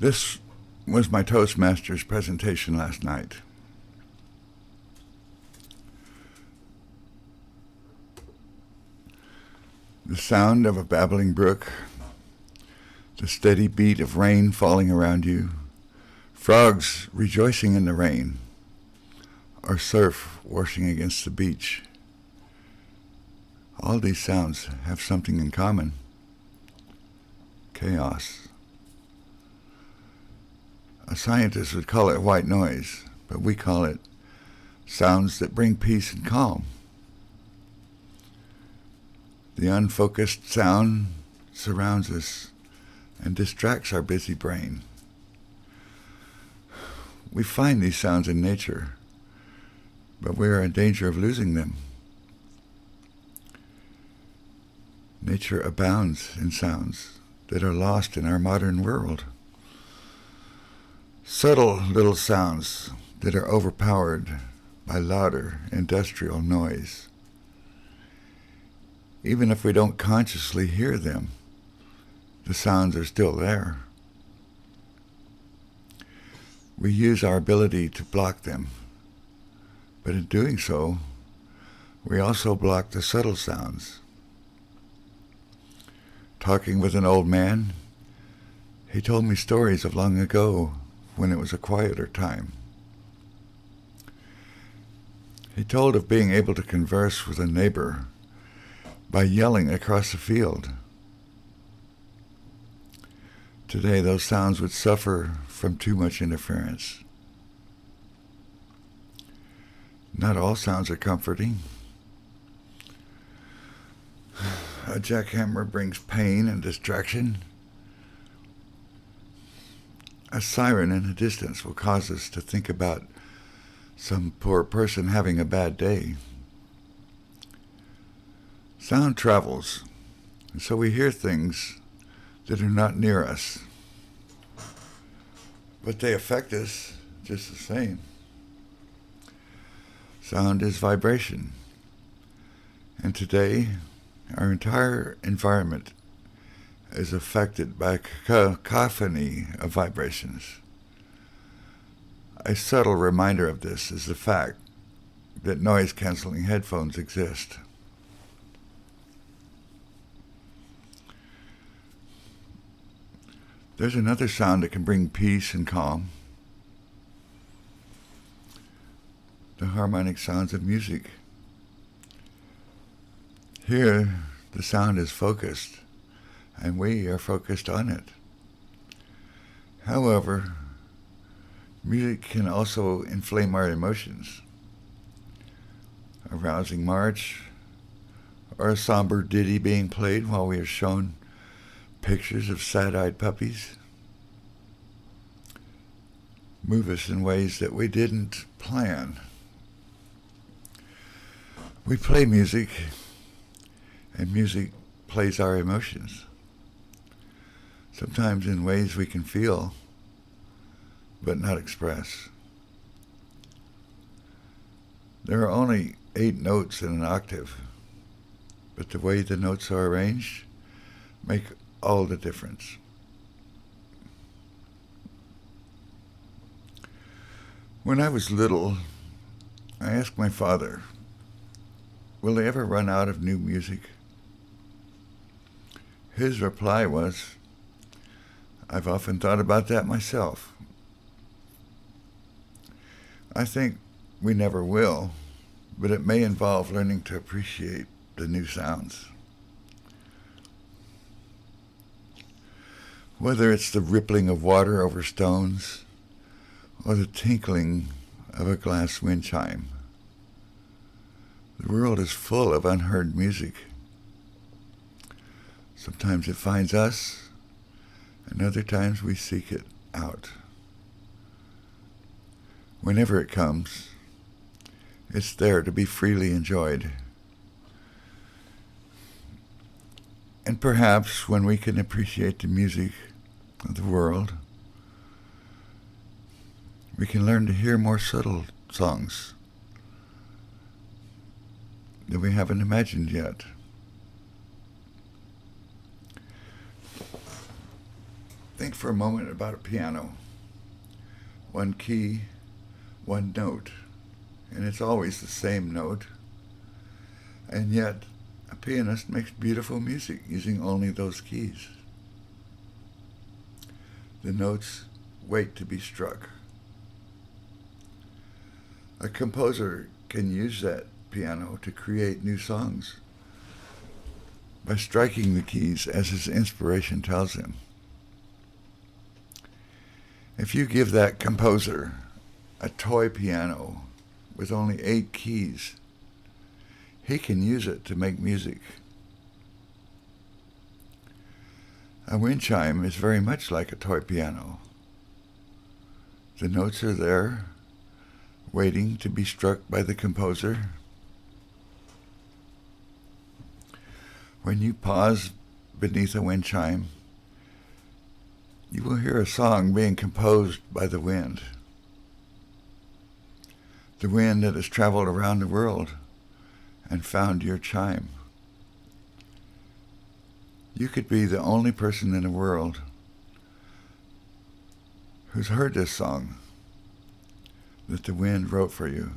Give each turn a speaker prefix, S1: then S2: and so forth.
S1: This was my Toastmasters presentation last night. The sound of a babbling brook, the steady beat of rain falling around you, frogs rejoicing in the rain, or surf washing against the beach. All these sounds have something in common: chaos. A scientist would call it white noise, but we call it sounds that bring peace and calm. The unfocused sound surrounds us and distracts our busy brain. We find these sounds in nature, but we are in danger of losing them. Nature abounds in sounds that are lost in our modern world. Subtle little sounds that are overpowered by louder industrial noise. Even if we don't consciously hear them, the sounds are still there. We use our ability to block them, but in doing so, we also block the subtle sounds. Talking with an old man, he told me stories of long ago when it was a quieter time. He told of being able to converse with a neighbor by yelling across the field. Today, those sounds would suffer from too much interference. Not all sounds are comforting. A jackhammer brings pain and distraction. A siren in the distance will cause us to think about some poor person having a bad day. Sound travels, and so we hear things that are not near us, but they affect us just the same. Sound is vibration, and today our entire environment is affected by a cacophony of vibrations. A subtle reminder of this is the fact that noise-canceling headphones exist. There's another sound that can bring peace and calm: the harmonic sounds of music. Here, the sound is focused, and we are focused on it. However, music can also inflame our emotions. A rousing march, or a somber ditty being played while we are shown pictures of sad-eyed puppies, move us in ways that we didn't plan. We play music, and music plays our emotions, sometimes in ways we can feel, but not express. There are only 8 notes in an octave, but the way the notes are arranged make all the difference. When I was little, I asked my father, will they ever run out of new music? His reply was, I've often thought about that myself. I think we never will, but it may involve learning to appreciate the new sounds. Whether it's the rippling of water over stones or the tinkling of a glass wind chime, the world is full of unheard music. Sometimes it finds us, and other times we seek it out. Whenever it comes, it's there to be freely enjoyed. And perhaps when we can appreciate the music of the world, we can learn to hear more subtle songs that we haven't imagined yet. Think Think for a moment about a piano. One key, one note, and it's always the same note. And yet, a pianist makes beautiful music using only those keys. The notes wait to be struck. A composer can use that piano to create new songs by striking the keys as his inspiration tells him. If you give that composer a toy piano with only 8 keys, he can use it to make music. A wind chime is very much like a toy piano. The notes are there, waiting to be struck by the composer. When you pause beneath a wind chime, you will hear a song being composed by the wind. The wind that has traveled around the world and found your chime. You could be the only person in the world who's heard this song that the wind wrote for you.